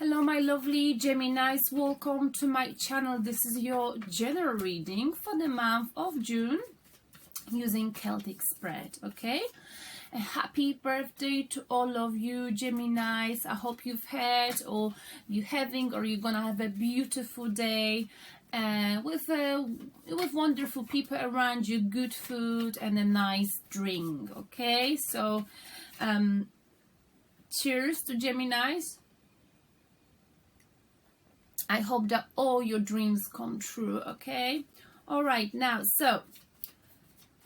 Hello my lovely Geminis, welcome to my channel. This is your general reading for the month of June using Celtic spread, okay? A happy birthday to all of you Geminis. I hope you've had or you're having or you're gonna have a beautiful day with wonderful people around you, good food and a nice drink, okay? So cheers to Geminis. I hope that all your dreams come true, okay? All right, now, so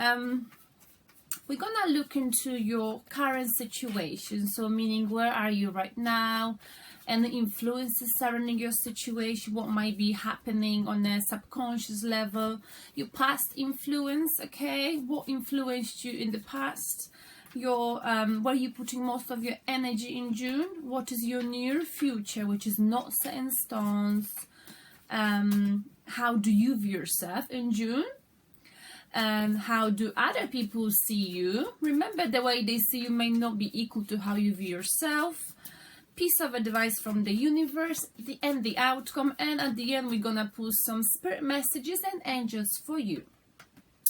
we're gonna look into your current situation. So meaning, where are you right now? And the influences surrounding your situation, what might be happening on a subconscious level, your past influence, okay? What influenced you in the past? Your where are you putting most of your energy in June? What is your near future, which is not set in stones? How do you view yourself in June? How do other people see you? Remember, the way they see you may not be equal to how you view yourself. Piece of advice from the universe, the end, the outcome, and at the end we're gonna pull some spirit messages and angels for you,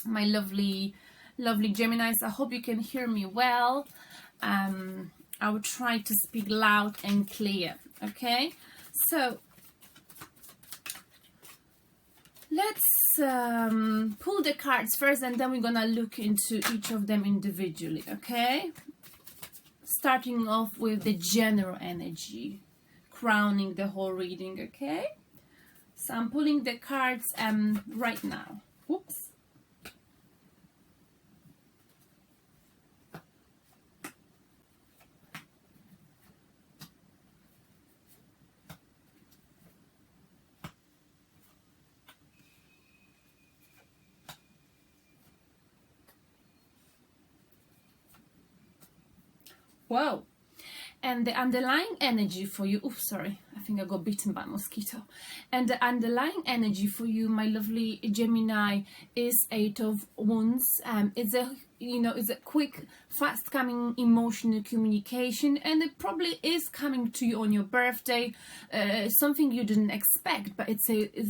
my lovely Geminis. I hope you can hear me well. I will try to speak loud and clear, okay? So let's pull the cards first and then we're gonna look into each of them individually, okay? Starting off with the general energy, crowning the whole reading, okay? So I'm pulling the cards right now. Whoops. Whoa. And the underlying energy for you, oops, sorry, I think I got bitten by a mosquito. And the underlying energy for you, my lovely Gemini, is Eight of Wands. It's a quick, fast coming emotional communication, and it probably is coming to you on your birthday, something you didn't expect, but it's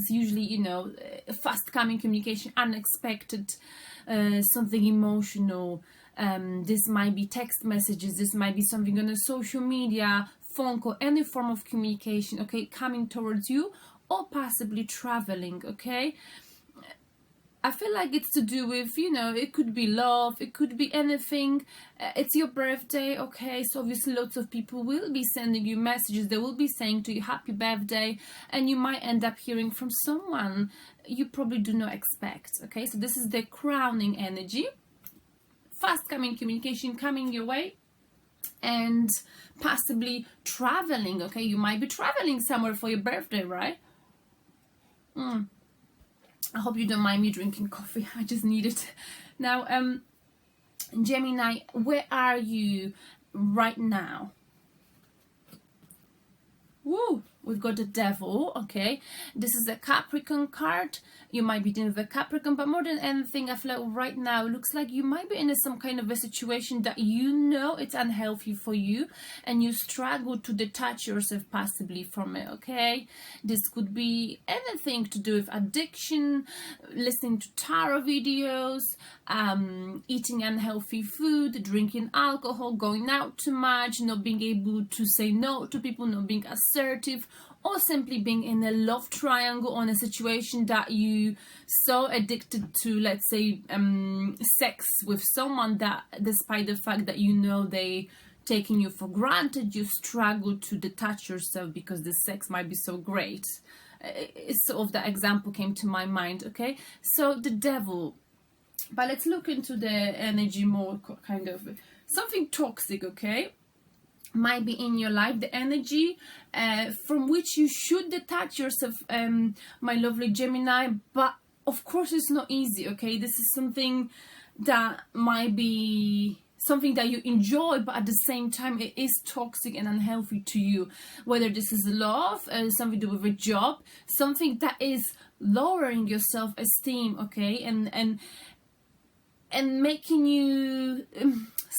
usually, a fast coming communication, unexpected, something emotional. This might be text messages, this might be something on a social media, phone call, any form of communication, okay, coming towards you, or possibly traveling, okay? I feel like it's to do with, it could be love, it could be anything. It's your birthday, okay? So obviously lots of people will be sending you messages, they will be saying to you happy birthday, and you might end up hearing from someone you probably do not expect, okay? So this is the crowning energy. Fast coming communication coming your way, and possibly traveling, okay? You might be traveling somewhere for your birthday, right? I hope you don't mind me drinking coffee. I just need it. Now, Gemini, where are you right now? Woo! We've got the Devil, okay? This is a Capricorn card. You might be dealing with a Capricorn, but more than anything, I feel like right now, it looks like you might be in some kind of a situation that it's unhealthy for you, and you struggle to detach yourself possibly from it, okay? This could be anything to do with addiction, listening to tarot videos, eating unhealthy food, drinking alcohol, going out too much, not being able to say no to people, not being assertive, or simply being in a love triangle on a situation that you so addicted to, let's say, sex with someone that despite the fact that they taking you for granted, you struggle to detach yourself because the sex might be so great. It's sort of that example came to my mind, okay? So the Devil. But let's look into the energy more, kind of something toxic, okay? Might be in your life, the energy from which you should detach yourself, my lovely Gemini, but of course it's not easy, okay? This is something that might be something that you enjoy, but at the same time it is toxic and unhealthy to you, whether this is love, something to do with a job, something that is lowering your self-esteem, okay, and making you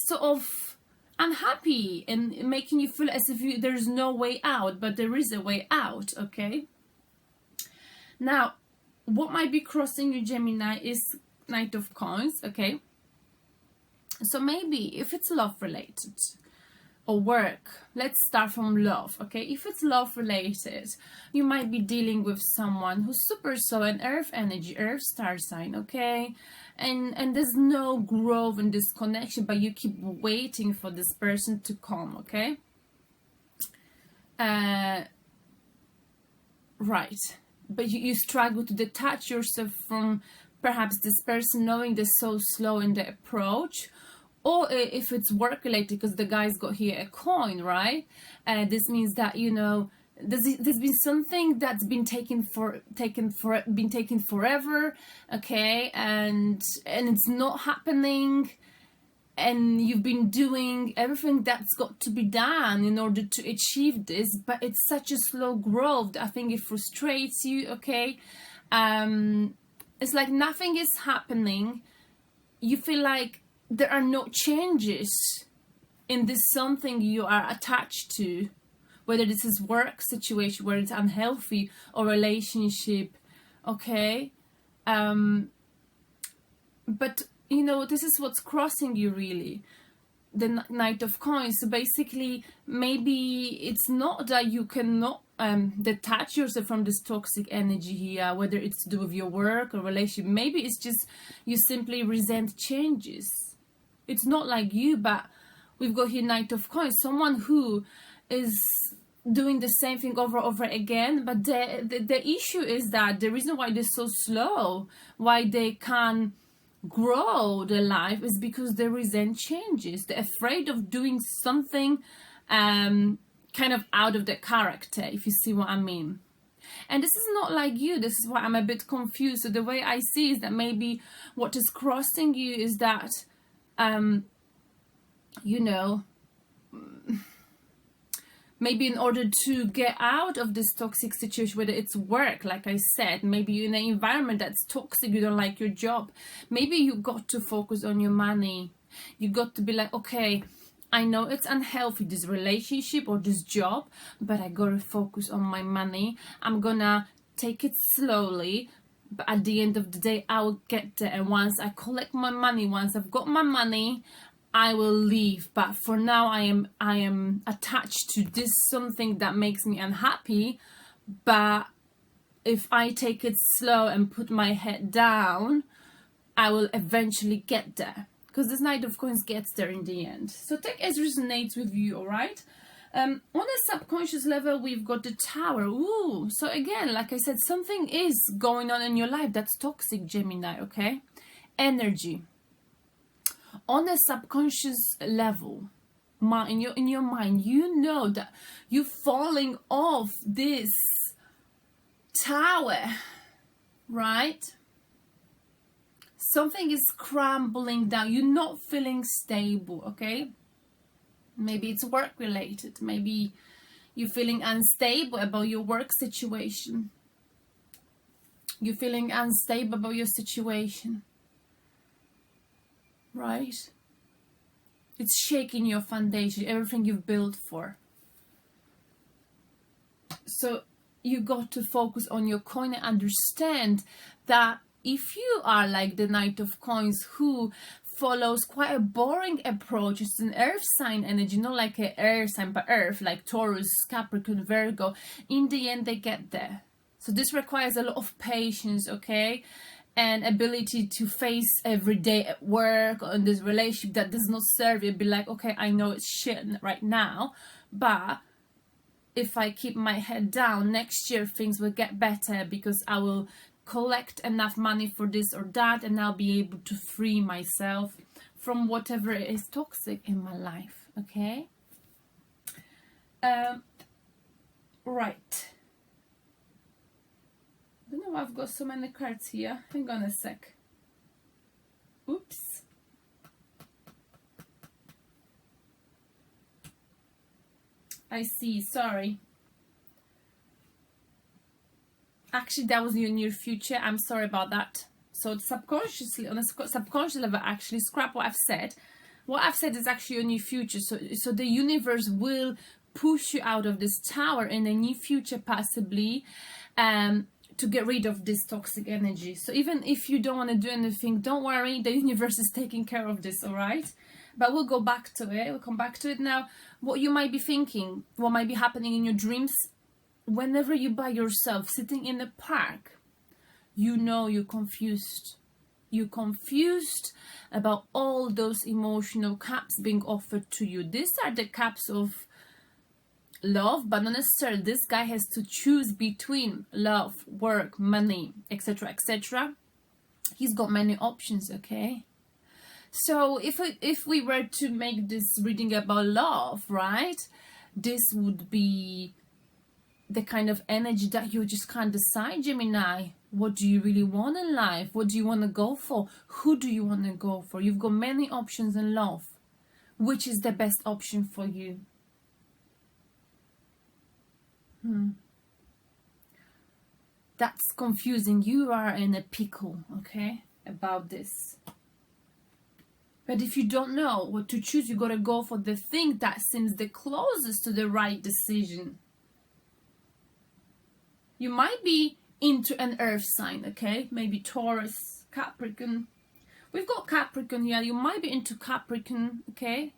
sort of unhappy and making you feel as if there's no way out, but there is a way out, okay? Now, what might be crossing you, Gemini, is Knight of Coins, okay? So maybe if it's love related or work, let's start from love, okay? If it's love related, you might be dealing with someone who's super soul and earth energy, earth star sign, okay? And there's no growth in this connection, but you keep waiting for this person to come, okay? Right. But you struggle to detach yourself from perhaps this person, knowing they're so slow in the approach. Or if it's work related, because the guy's got here a coin, right? This means that, you know, there's been something that's been taken forever, okay, and it's not happening, and you've been doing everything that's got to be done in order to achieve this, but it's such a slow growth that I think it frustrates you, okay? It's like nothing is happening. You feel like there are no changes in this something you are attached to, whether this is work situation, whether it's unhealthy or relationship, okay? But, you know, this is what's crossing you really, the Knight of Coins. So basically, maybe it's not that you cannot detach yourself from this toxic energy here, whether it's to do with your work or relationship. Maybe it's just you simply resent changes. It's not like you, but we've got here Knight of Coins, someone who is doing the same thing over again, but the issue is that the reason why they're so slow, why they can't grow their life, is because they resent changes. They're afraid of doing something kind of out of their character, if you see what I mean. And this is not like you. This is why I'm a bit confused. So the way I see is that maybe what is crossing you is that you know, maybe in order to get out of this toxic situation, whether it's work, like I said, maybe you're in an environment that's toxic, you don't like your job, maybe you got to focus on your money. You got to be like, okay, I know it's unhealthy, this relationship or this job, but I gotta focus on my money. I'm gonna take it slowly, but at the end of the day, I will get there. And once I collect my money, once I've got my money, I will leave. But for now, I am attached to this something that makes me unhappy. But if I take it slow and put my head down, I will eventually get there. Because this Knight of Coins gets there in the end. So take as resonates with you, all right? On a subconscious level, we've got the Tower. Ooh, so again, like I said, something is going on in your life that's toxic, Gemini, okay? Energy. On a subconscious level, in your mind, you know that you're falling off this tower, right? Something is crumbling down. You're not feeling stable, okay? Maybe it's work related. Maybe you're feeling unstable about your work situation. You're feeling unstable about your situation. Right? It's shaking your foundation, everything you've built for. So you got to focus on your coin and understand that if you are like the Knight of Coins who follows quite a boring approach, it's an earth sign energy, not like an air sign, but earth, like Taurus, Capricorn, Virgo, in the end they get there. So this requires a lot of patience, okay? And ability to face every day at work or in this relationship that does not serve you. Be like, okay, I know it's shit right now, but if I keep my head down, next year things will get better because I will collect enough money for this or that, and I'll be able to free myself from whatever is toxic in my life, okay? Right. I don't know why I've got so many cards here. Hang on a sec. Oops. I see, sorry. Actually, that was your near future. I'm sorry about that. So subconsciously, on a subconscious level, actually, scrap what I've said. what I've said is actually your new future. So the universe will push you out of this tower in a new future, possibly, to get rid of this toxic energy. So even if you don't want to do anything, don't worry, the universe is taking care of this, all right? But we'll go back to it. We'll come back to it now. What you might be thinking, what might be happening in your dreams, whenever you're by yourself, sitting in the park, you know you're confused. You're confused about all those emotional cups being offered to you. These are the cups of love, but not necessarily. This guy has to choose between love, work, money, etc., etc. He's got many options, okay? So if we were to make this reading about love, right, this would be the kind of energy that you just can't decide, Gemini. What do you really want in life? What do you want to go for? Who do you want to go for? You've got many options in love. Which is the best option for you? That's confusing. You are in a pickle, okay, about this. But if you don't know what to choose, you gotta go for the thing that seems the closest to the right decision. You might be into an earth sign, okay? Maybe Taurus, Capricorn. We've got Capricorn here. You might be into Capricorn, okay?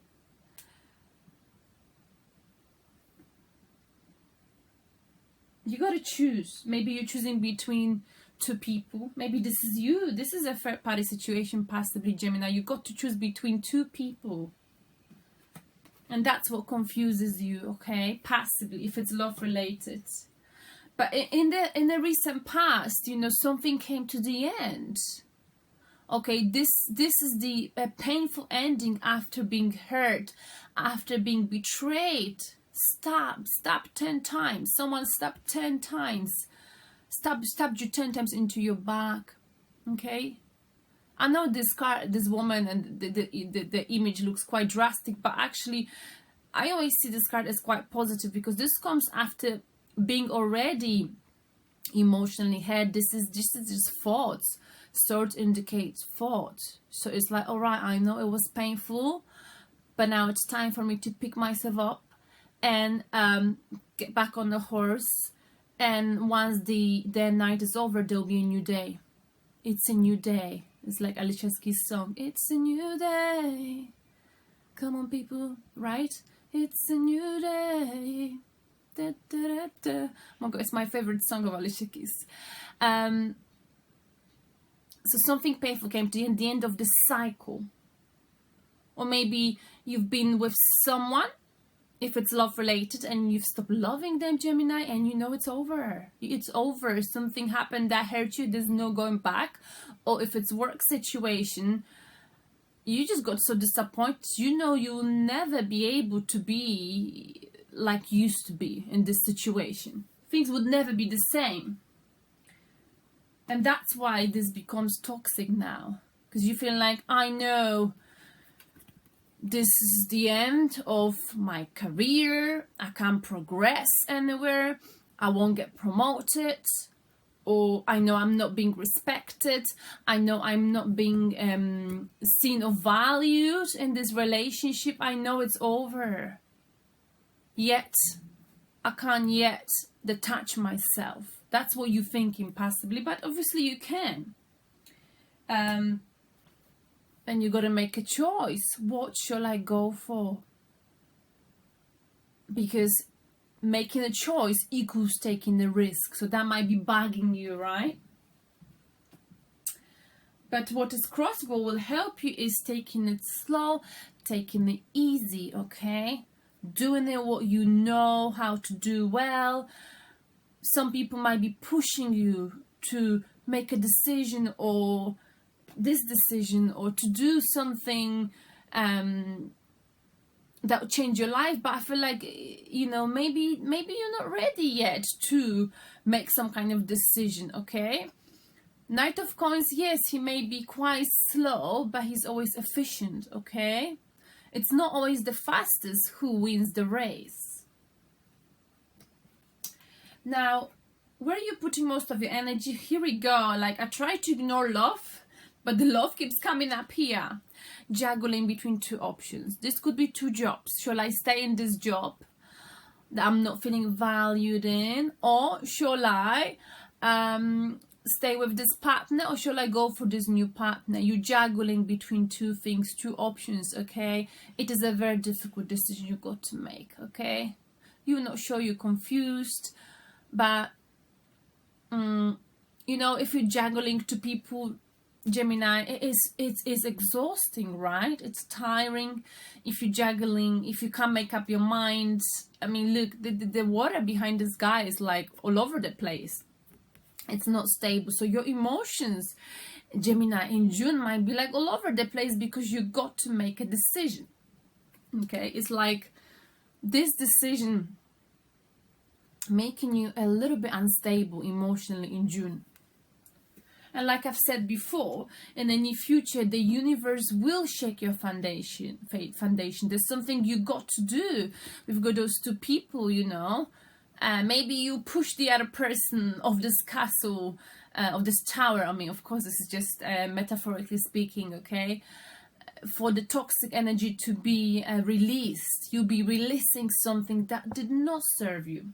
You gotta choose. Maybe you're choosing between two people. Maybe this is you. This is a third party situation, possibly, Gemini. You got to choose between two people. And that's what confuses you, okay? Passively, if it's love related. But in the recent past, you know, something came to the end. Okay, this is the painful ending after being hurt, after being betrayed. Stabbed 10 times. Someone stabbed 10 times. Stabbed you 10 times into your back. Okay? I know this woman and the image looks quite drastic, but actually I always see this card as quite positive, because this comes after being already emotionally hurt. This is just thoughts. Sword indicates thought. So it's like, all right, I know it was painful, but now it's time for me to pick myself up and get back on the horse. And once the night is over, there'll be a new day. It's a new day. It's like Alicia Keys' song. It's a new day. Come on, people, right? It's a new day. Da, da, da, da. Oh my God, it's my favorite song of Alicia Keys. So something painful came to the end of the cycle. Or maybe you've been with someone, if it's love related, and you've stopped loving them, Gemini, and you know it's over. It's over. Something happened that hurt you. There's no going back. Or if it's work situation, you just got so disappointed. You know you'll never be able to be like you used to be in this situation. Things would never be the same. And that's why this becomes toxic now. Because you feel like, I know this is the end of my career. I can't progress anywhere. I won't get promoted. Or I know I'm not being respected. I know I'm not being seen or valued in this relationship. I know it's over. Yet, I can't yet detach myself. That's what you're thinking, possibly. But obviously you can. And you got to make a choice. What shall I go for? Because making a choice equals taking the risk. So that might be bugging you, right? But what is crossable will help you is taking it slow, taking it easy, okay? Doing it what you know how to do well. Some people might be pushing you to make a decision, or this decision, or to do something that will change your life. But I feel like, you know, maybe you're not ready yet to make some kind of decision, okay? Knight of Coins, yes, he may be quite slow, but he's always efficient, okay? It's not always the fastest who wins the race. Now, where are you putting most of your energy? Here we go. Like, I try to ignore love, But the love keeps coming up here. Juggling between two options. This could be two jobs. Shall I stay in this job that I'm not feeling valued in? Or shall I stay with this partner, or shall I go for this new partner? You're juggling between two things, two options, okay? It is a very difficult decision you got to make, okay? You're not sure, you're confused, but you know, if you're juggling to people, Gemini, it's exhausting, right? It's tiring. If you're juggling, if you can't make up your mind, I mean, look, the water behind this guy is like all over the place. It's not stable. So your emotions, Gemini, in June might be like all over the place because you got to make a decision. Okay, it's like this decision making you a little bit unstable emotionally in June. And like I've said before, in the near future, the universe will shake your foundation. There's something you got to do. We've got those two people, you know. Maybe you push the other person off this castle, of this tower. I mean, of course, this is just metaphorically speaking, okay? For the toxic energy to be released. You'll be releasing something that did not serve you.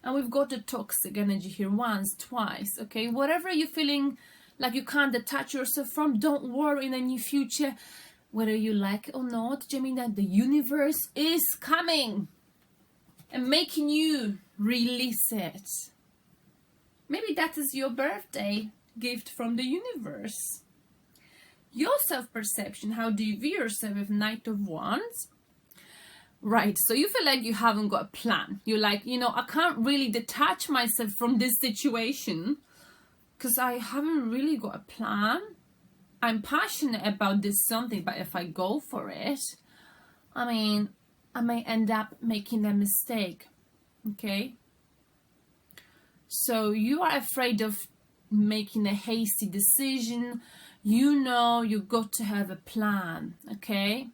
And we've got the toxic energy here once, twice, okay? Whatever you're feeling like you can't detach yourself from, don't worry, in the near future, whether you like it or not, Gemini, the universe is coming and making you release it. Maybe that is your birthday gift from the universe. Your self-perception, how do you view yourself with Knight of Wands? Right, so you feel like you haven't got a plan. You're like, you know, I can't really detach myself from this situation because I haven't really got a plan. I'm passionate about this something, but if I go for it, I mean, I may end up making a mistake, okay? So you are afraid of making a hasty decision. You know you got to have a plan, okay?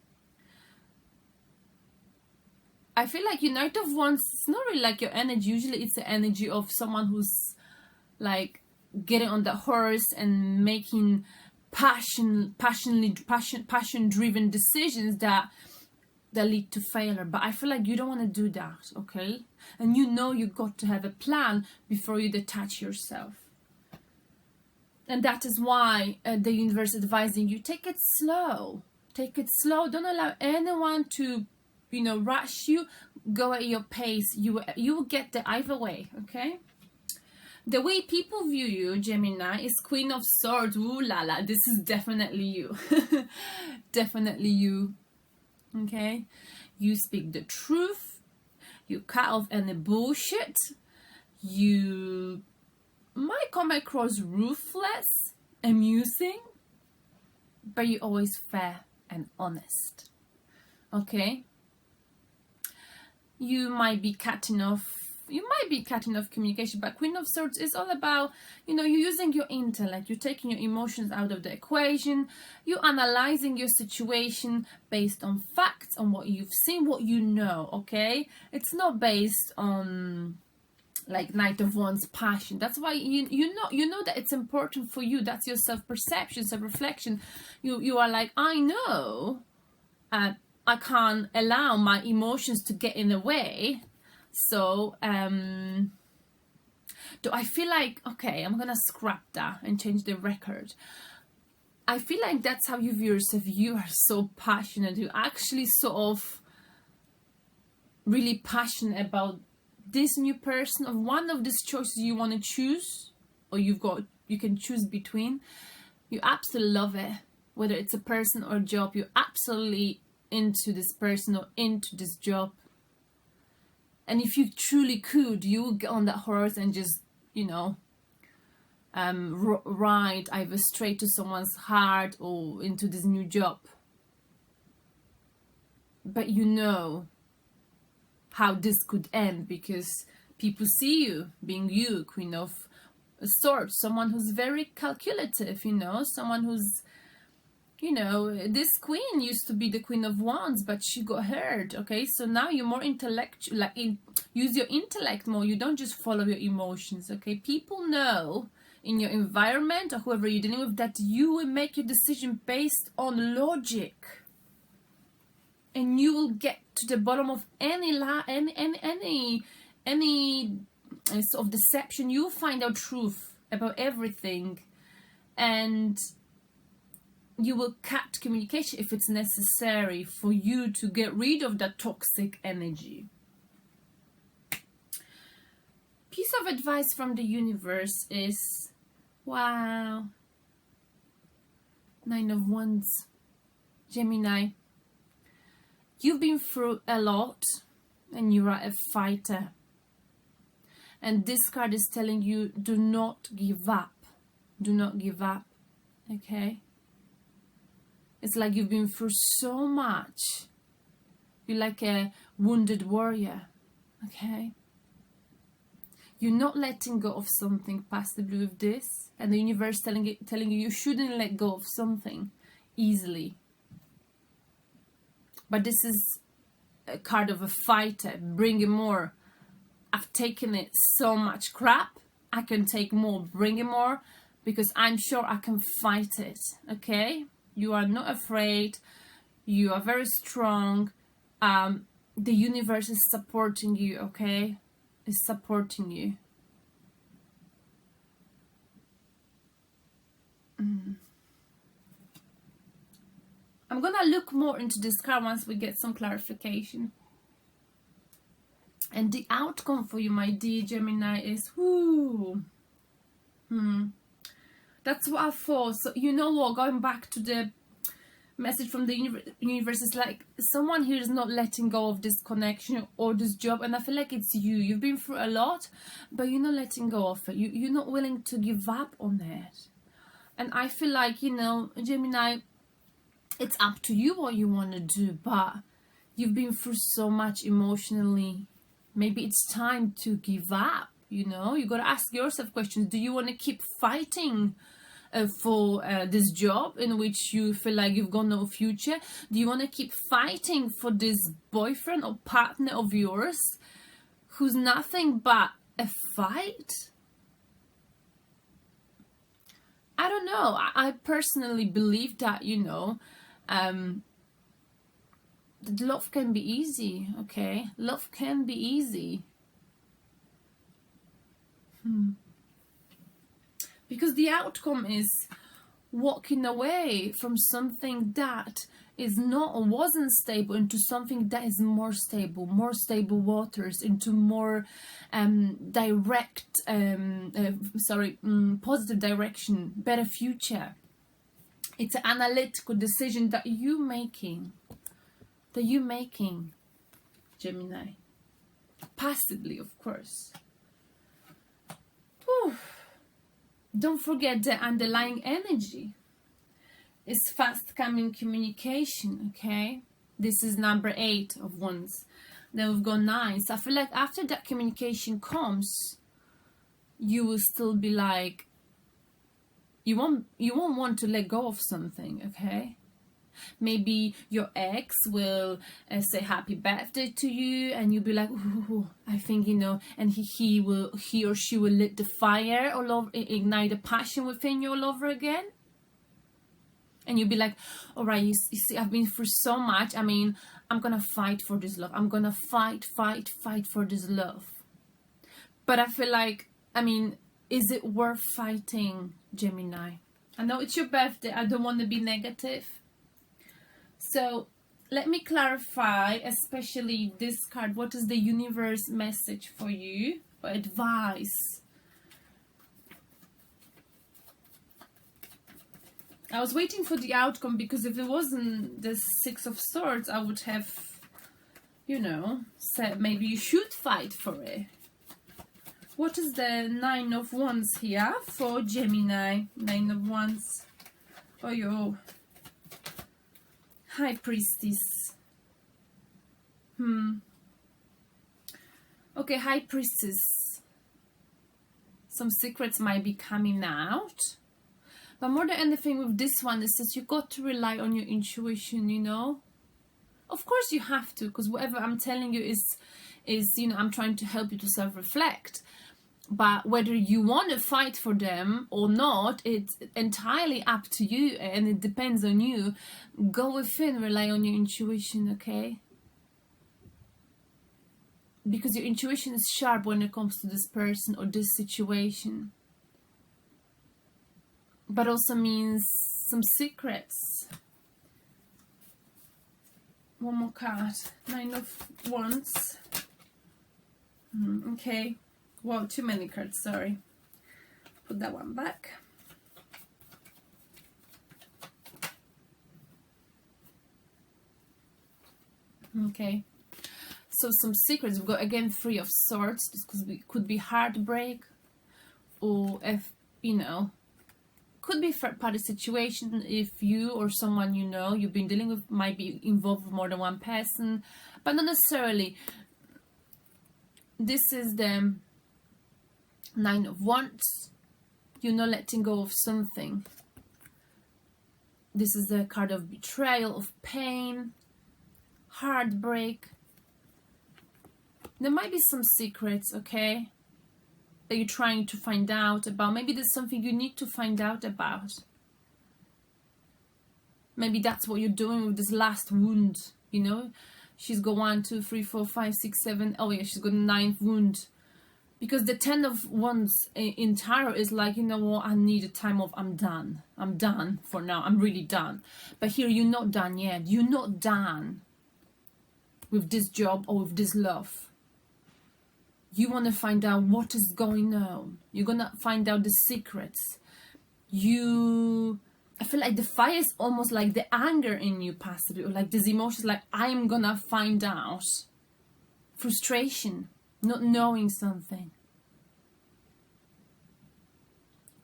I feel like your Knight of Wands, it's not really like your energy. Usually it's the energy of someone who's like getting on the horse and making passion-driven decisions that lead to failure. But I feel like you don't want to do that, okay? And you know you got to have a plan before you detach yourself. And that is why the universe is advising you, take it slow. Take it slow. Don't allow anyone to, you know, rush you. Go at your pace. You will get there either way, okay? The way people view you, Gemini, is Queen of Swords. Ooh la la, this is definitely you. Definitely you, okay? You speak the truth. You cut off any bullshit. You might come across ruthless, amusing, but you're always fair and honest, okay? You might be cutting off communication, but Queen of Swords is all about, you know, you're using your intellect, you're taking your emotions out of the equation, you're analyzing your situation based on facts, on what you've seen, what you know, okay? It's not based on like Knight of Wands passion. That's why you know that it's important for you. That's your self-perception, self-reflection. You are like, I know I can't allow my emotions to get in the way. So do I feel like, okay, I'm gonna scrap that and change the record. I feel like that's how you view yourself. You are so passionate. You're actually sort of really passionate about this new person, of one of these choices you want to choose, or you can choose between. You absolutely love it, whether it's a person or a job. You're absolutely into this person or into this job. And if you truly could, you would get on that horse and just, you know, ride either straight to someone's heart or into this new job. But you know how this could end, because people see you being you, Queen of Swords, someone who's very calculative, you know, someone who's, you know, this queen used to be the Queen of Wands, but she got hurt, okay? So now you're more intellectual, like use your intellect more. You don't just follow your emotions, okay? People know in your environment or whoever you're dealing with, that you will make your decision based on logic, and you will get to the bottom of any sort of deception. You'll find out truth about everything, and you will cut communication if it's necessary for you to get rid of that toxic energy. Piece of advice from the universe is, wow, 9 of Wands, Gemini. You've been through a lot and you are a fighter. And this card is telling you, do not give up. Do not give up. Okay? It's like you've been through so much. You're like a wounded warrior. Okay? You're not letting go of something possibly with this. And the universe telling you you shouldn't let go of something easily. But this is a card of a fighter, bringing more. I've taken it so much crap, I can take more, bring it more, because I'm sure I can fight it, okay? You are not afraid, you are very strong, the universe is supporting you, okay? Is supporting you. I'm gonna look more into this card once we get some clarification. And the outcome for you, my dear Gemini, is that's what I thought. So you know what, going back to the message from the universe, is like someone here is not letting go of this connection or this job, and I feel like it's you. You've been through a lot, but you're not letting go of it. You're not willing to give up on it. And I feel like, you know, Gemini, it's up to you what you want to do, but you've been through so much emotionally. Maybe it's time to give up, you know? You got to ask yourself questions. Do you want to keep fighting for this job in which you feel like you've got no future? Do you want to keep fighting for this boyfriend or partner of yours who's nothing but a fight? I don't know. I personally believe that, you know, that love can be easy, okay? Love can be easy. Because the outcome is walking away from something that is not or wasn't stable into something that is more stable waters, into more positive direction, better future. It's an analytical decision that you're making. Gemini. Passively, of course. Whew. Don't forget the underlying energy. It's fast coming communication, okay? This is number 8 of Wands. Then we've got 9. So I feel like after that communication comes, you will still be like, you won't want to let go of something, okay? Maybe your ex will say happy birthday to you, and you'll be like, ooh, I think, you know, and he or she will lit the fire all over, ignite the passion within you all over again. And you'll be like, all right, you see, I've been through so much. I mean, I'm gonna fight for this love. I'm gonna fight for this love. But I feel like, I mean, is it worth fighting, Gemini? I know it's your birthday. I don't want to be negative. So let me clarify, especially this card. What is the universe message for you, or advice? I was waiting for the outcome, because if it wasn't the 6 of Swords, I would have, you know, said maybe you should fight for it. What is the 9 of Wands here for Gemini? 9 of Wands. Oh, yo. High Priestess. Okay, High Priestess. Some secrets might be coming out. But more than anything with this one, is that you got to rely on your intuition, you know? Of course you have to, because whatever I'm telling you is, you know, I'm trying to help you to self-reflect. But whether you want to fight for them or not, it's entirely up to you, and it depends on you. Go within, rely on your intuition, okay? Because your intuition is sharp when it comes to this person or this situation. But also means some secrets. One more card. 9 of Wands. Okay. Well, too many cards, sorry. Put that one back. Okay. So some secrets. We've got again 3 of Swords. This could be heartbreak, or if you know, could be third party situation. If you or someone you know you've been dealing with might be involved with more than one person, but not necessarily. This is the 9 of Wands. You're not letting go of something. This is the card of betrayal, of pain, heartbreak. There might be some secrets, okay, that you're trying to find out about. Maybe there's something you need to find out about. Maybe that's what you're doing with this last wound, you know. She's got 1, 2, 3, 4, 5, 6, 7. Oh yeah, she's got 9th wound. Because the 10 of Wands in tarot is like, you know what, I need a time off. I'm done. I'm done for now. I'm really done. But here, you're not done yet. You're not done with this job or with this love. You want to find out what is going on. You're going to find out the secrets. I feel like the fire is almost like the anger in you passively, or like these emotions, like I'm going to find out. Frustration, not knowing something.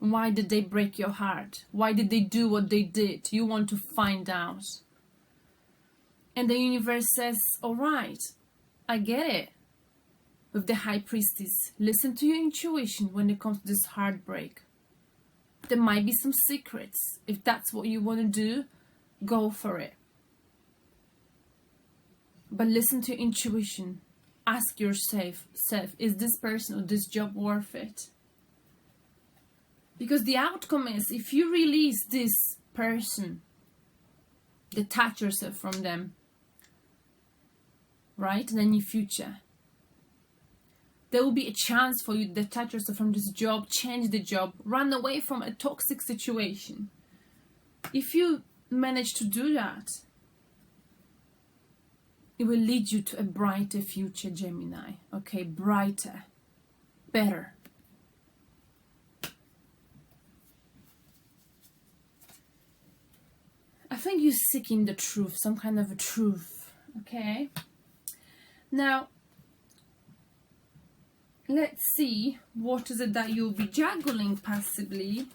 Why did they break your heart? Why did they do what they did? You want to find out. And the universe says, all right, I get it. With the High Priestess, listen to your intuition when it comes to this heartbreak. There might be some secrets. If that's what you want to do, go for it. But listen to your intuition. Ask yourself, is this person or this job worth it? Because the outcome is, if you release this person, detach yourself from them, right? And then in future, there will be a chance for you to detach yourself from this job, change the job, run away from a toxic situation. If you manage to do that, it will lead you to a brighter future, Gemini. Okay, brighter, better. I think you're seeking the truth, some kind of a truth. Okay. Now, let's see what is it that you'll be juggling passively.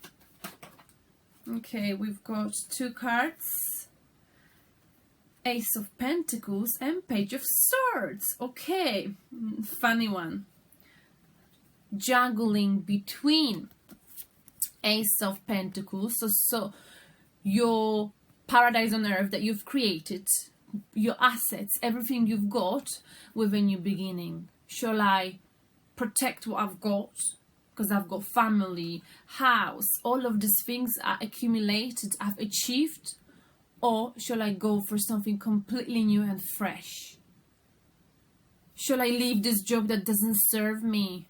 Okay, we've got 2 cards. Ace of Pentacles and Page of Swords. Okay, funny one. Juggling between Ace of Pentacles, so your paradise on earth that you've created, your assets, everything you've got with a new beginning. Shall I protect what I've got? Because I've got family, house, all of these things are accumulated, I've achieved. Or shall I go for something completely new and fresh? Shall I leave this job that doesn't serve me,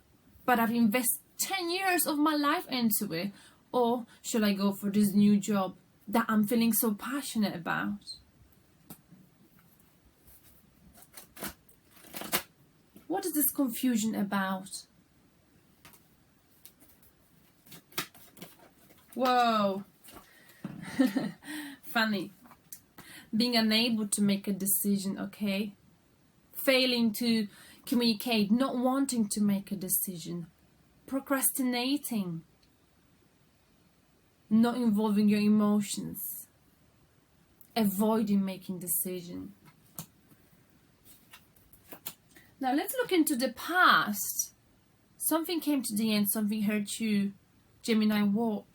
but I've invested 10 years of my life into it? Or shall I go for this new job that I'm feeling so passionate about? What is this confusion about? Whoa. Funny. Being unable to make a decision, okay? Failing to communicate, not wanting to make a decision. Procrastinating. Not involving your emotions. Avoiding making decisions. Now let's look into the past. Something came to the end, something hurt you. Gemini, what?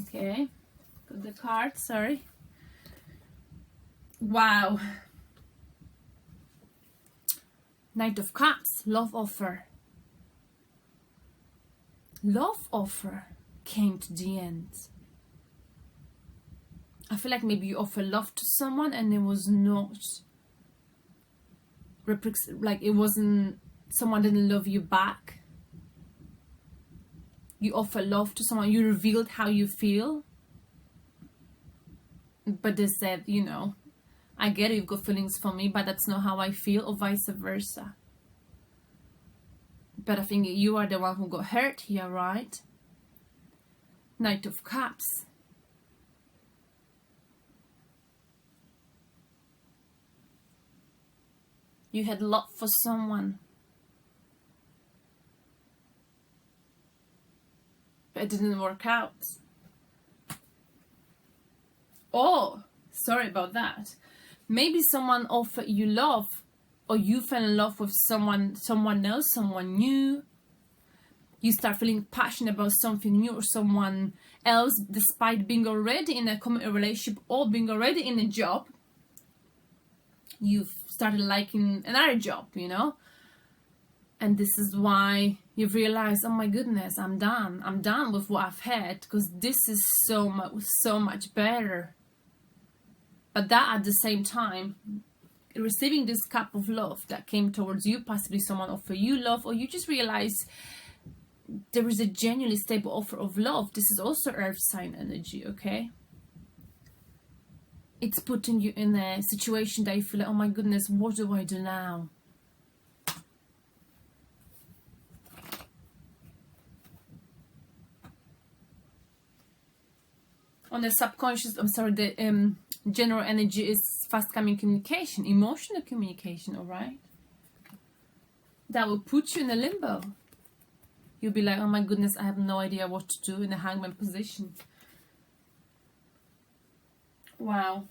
Okay. Got the card, sorry. Wow. Knight of Cups, love offer. Love offer came to the end. I feel like maybe you offer love to someone and it was not, like it wasn't, someone didn't love you back. You offer love to someone, you revealed how you feel, but they said, you know, I get it, you've got feelings for me, but that's not how I feel, or vice versa. But I think you are the one who got hurt here, right? Knight of Cups. You had love for someone, but it didn't work out. Oh, sorry about that. Maybe someone offered you love, or you fell in love with someone else, someone new. You start feeling passionate about something new or someone else, despite being already in a committed relationship or being already in a job. You've started liking another job, you know, and this is why you've realized, oh my goodness, I'm done with what I've had, because this is so much better. But that at the same time, receiving this cup of love that came towards you, possibly someone offered you love, or you just realize there is a genuinely stable offer of love. This is also earth sign energy, okay? It's putting you in a situation that you feel like, oh my goodness, what do I do now? On the subconscious, the general energy is fast coming communication, emotional communication, all right? That will put you in a limbo. You'll be like, oh my goodness, I have no idea what to do in a hangman position. Wow.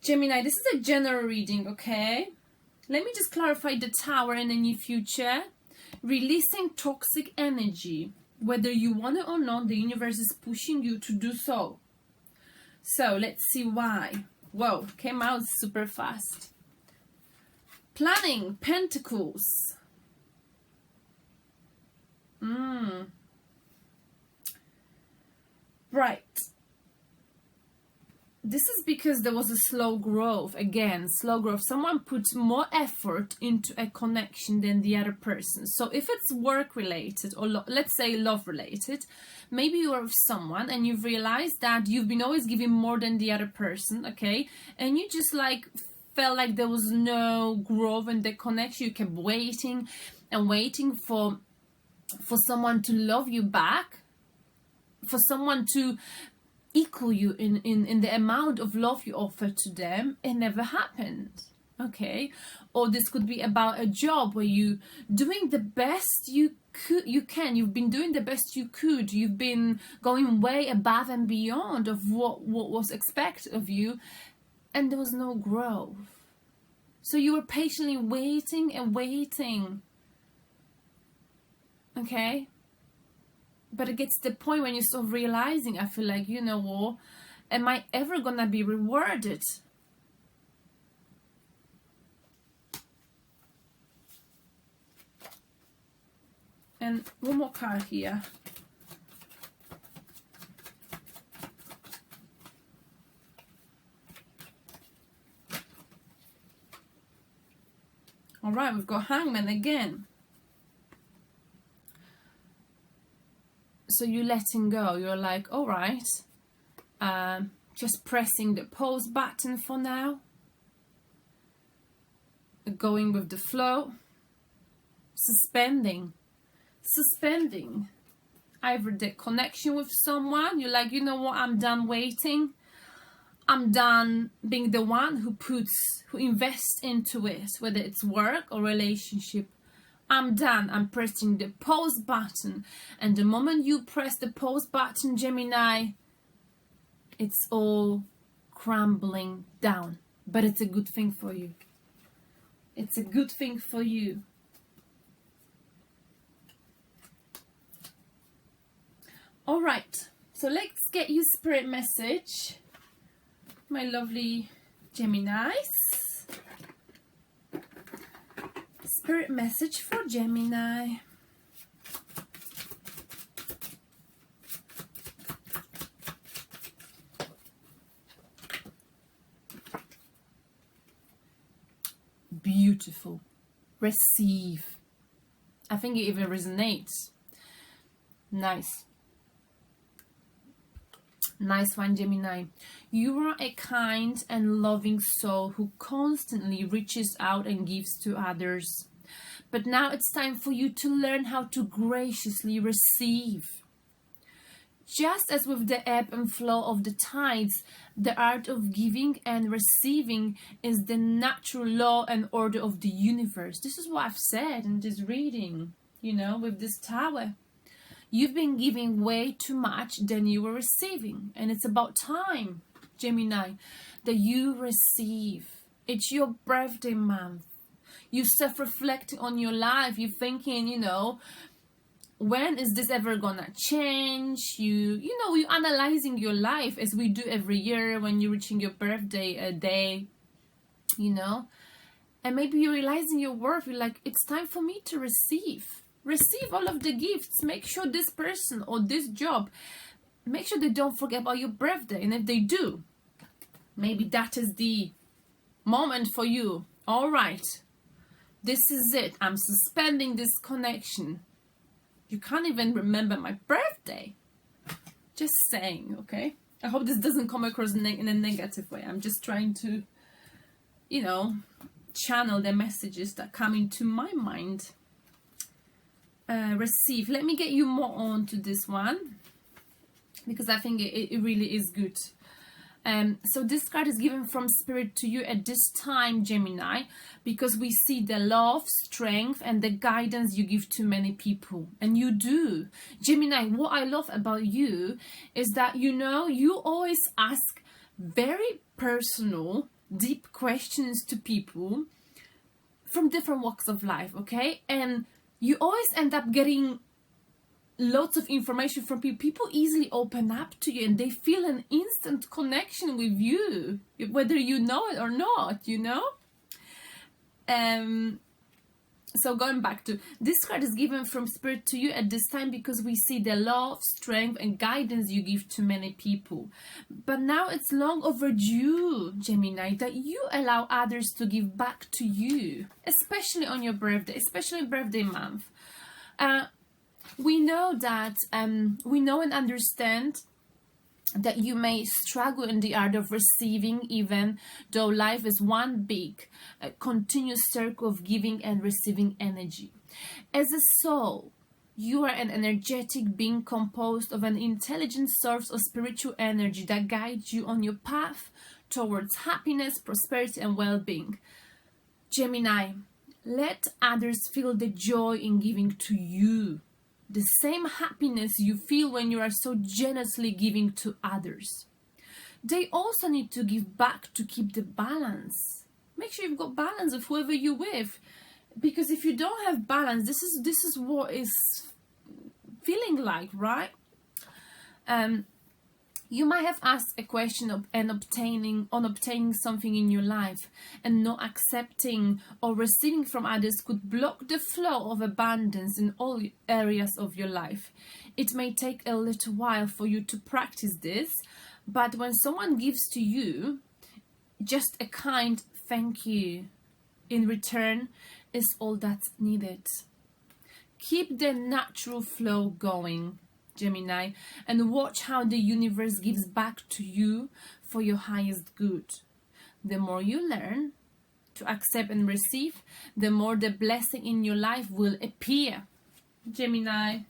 Gemini, this is a general reading, okay? Let me just clarify the Tower in the near future. Releasing toxic energy. Whether you want it or not, the universe is pushing you to do so. So, let's see why. Whoa, came out super fast. Planning, Pentacles. Right. This is because there was a slow growth. Again, slow growth. Someone puts more effort into a connection than the other person. So if it's work related, or let's say love related, maybe you are with someone and you've realized that you've been always giving more than the other person, okay? And you just like felt like there was no growth in the connection. You kept waiting and waiting for someone to love you back, for someone to equal you in the amount of love you offer to them. It never happened, okay? Or this could be about a job where you doing the best you can. You've been doing the best you could. You've been going way above and beyond of what was expected of you, and there was no growth. So you were patiently waiting and waiting, okay? But it gets to the point when you start realizing, I feel like, you know what, am I ever gonna be rewarded? And one more card here. All right, we've got Hangman again. So you're letting go. You're like, all right, just pressing the pause button for now. Going with the flow. Suspending. Either the connection with someone. You're like, you know what, I'm done waiting. I'm done being the one who invests into it, whether it's work or relationship. I'm done. I'm pressing the pause button. And the moment you press the pause button, Gemini, it's all crumbling down. But it's a good thing for you. It's a good thing for you. All right. So let's get you spirit message, my lovely Geminis. Spirit message for Gemini. Beautiful. Receive. I think it even resonates. Nice. Nice one, Gemini. You are a kind and loving soul who constantly reaches out and gives to others. But now it's time for you to learn how to graciously receive. Just as with the ebb and flow of the tides, the art of giving and receiving is the natural law and order of the universe. This is what I've said in this reading, you know, with this tower. You've been giving way too much than you were receiving. And it's about time, Gemini, that you receive. It's your birthday month. You self-reflecting on your life. You're thinking, you know, when is this ever gonna change? You're analyzing your life as we do every year when you're reaching your birthday day, you know. And maybe you're realizing your worth. You're like, it's time for me to receive. Receive all of the gifts. Make sure this person or this job, make sure they don't forget about your birthday. And if they do, maybe that is the moment for you. All right, this is it. I'm suspending this connection. You can't even remember my birthday. Just saying, okay? I hope this doesn't come across in a negative way. I'm just trying to, you know, channel the messages that come into my mind. Receive. Let me get you more on to this one, because I think it really is good. So this card is given from Spirit to you at this time, Gemini, because we see the love, strength, and the guidance you give to many people. And you do. Gemini, what I love about you is that, you know, you always ask very personal, deep questions to people from different walks of life, okay? And you always end up getting lots of information from people. People easily open up to you and they feel an instant connection with you, whether you know it or not, you know? So going back to, this card is given from Spirit to you at this time because we see the love, strength, and guidance you give to many people. But now it's long overdue, Gemini, that you allow others to give back to you, especially on your birthday, especially birthday month. We know that, we know and understand that you may struggle in the art of receiving, even though life is one big, continuous circle of giving and receiving energy. As a soul, you are an energetic being composed of an intelligent source of spiritual energy that guides you on your path towards happiness, prosperity, and well-being. Gemini, let others feel the joy in giving to you. The same happiness you feel when you are so generously giving to others. They also need to give back to keep the balance. Make sure you've got balance with whoever you're with, because if you don't have balance, this is what is feeling like, right? You might have asked a question on obtaining something in your life, and not accepting or receiving from others could block the flow of abundance in all areas of your life. It may take a little while for you to practice this, but when someone gives to you, just a kind thank you in return is all that's needed. Keep the natural flow going, Gemini, and watch how the universe gives back to you for your highest good. The more you learn to accept and receive, the more the blessing in your life will appear. Gemini,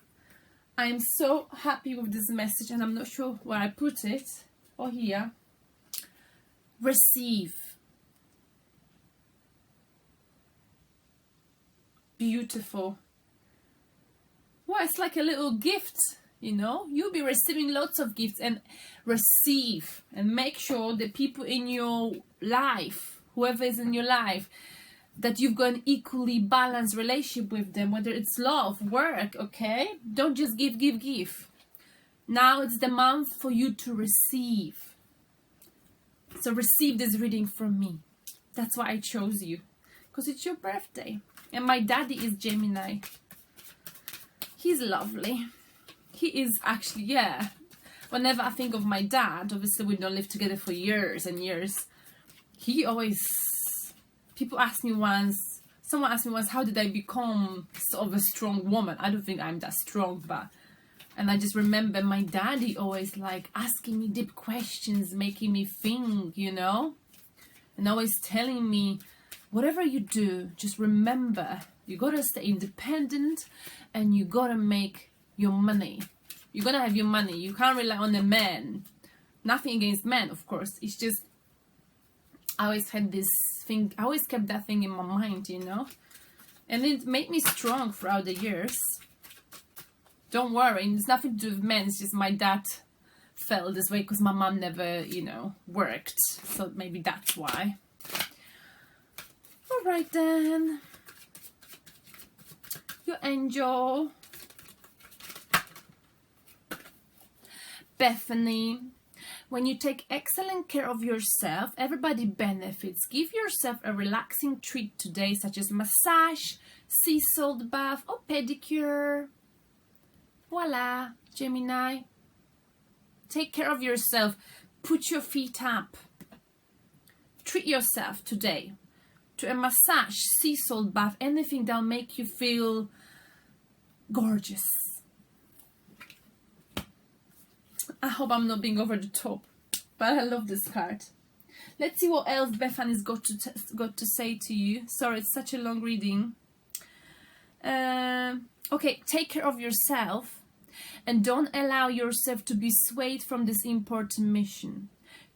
I'm so happy with this message, and I'm not sure where I put it, or here. Receive. Beautiful. Well, it's like a little gift. You know, you'll be receiving lots of gifts, and receive and make sure the people in your life, whoever is in your life, that you've got an equally balanced relationship with them, whether it's love, work, okay? Don't just give. Now it's the month for you to receive. So receive this reading from me. That's why I chose you, because it's your birthday. And my daddy is Gemini. He's lovely. He is actually, yeah. Whenever I think of my dad, obviously we don't live together for years and years. He always, someone asked me once, how did I become sort of a strong woman? I don't think I'm that strong, and I just remember my daddy always like asking me deep questions, making me think, you know, and always telling me, whatever you do, just remember, you gotta stay independent and you gotta make your money. You're gonna have your money. You can't rely on a man. Nothing against men, of course. It's just, I always had this thing, I always kept that thing in my mind, you know, and it made me strong throughout the years. Don't worry, it's nothing to do with men, it's just my dad felt this way because my mom never, you know, worked, so maybe that's why. Alright then, your angel, Bethany. When you take excellent care of yourself, everybody benefits. Give yourself a relaxing treat today, such as massage, sea salt bath, or pedicure. Voila, Gemini. Take care of yourself. Put your feet up. Treat yourself today to a massage, sea salt bath, anything that'll make you feel gorgeous. I hope I'm not being over the top, but I love this card. Let's see what else Bethany's got to say to you. Sorry, it's such a long reading. Okay, take care of yourself and don't allow yourself to be swayed from this important mission.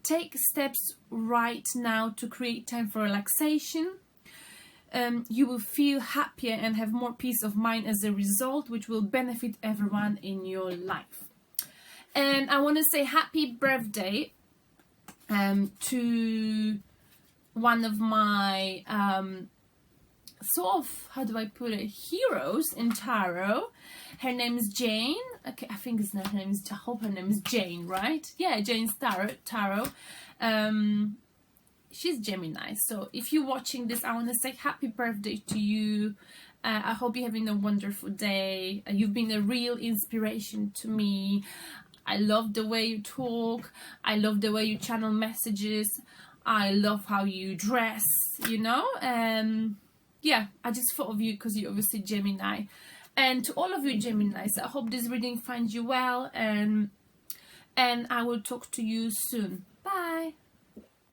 Take steps right now to create time for relaxation. You will feel happier and have more peace of mind as a result, which will benefit everyone in your life. And I want to say happy birthday to one of my sort of, how do I put it, heroes in tarot. Her name is Jane. Okay, I think it's not her name. I hope her name is Jane, right? Yeah, Jane's tarot. She's Gemini. So if you're watching this, I want to say happy birthday to you. I hope you're having a wonderful day. You've been a real inspiration to me. I love the way you talk. I love the way you channel messages. I love how you dress, you know. Yeah, I just thought of you because you're obviously Gemini. And to all of you Geminis, I hope this reading finds you well. And I will talk to you soon. Bye.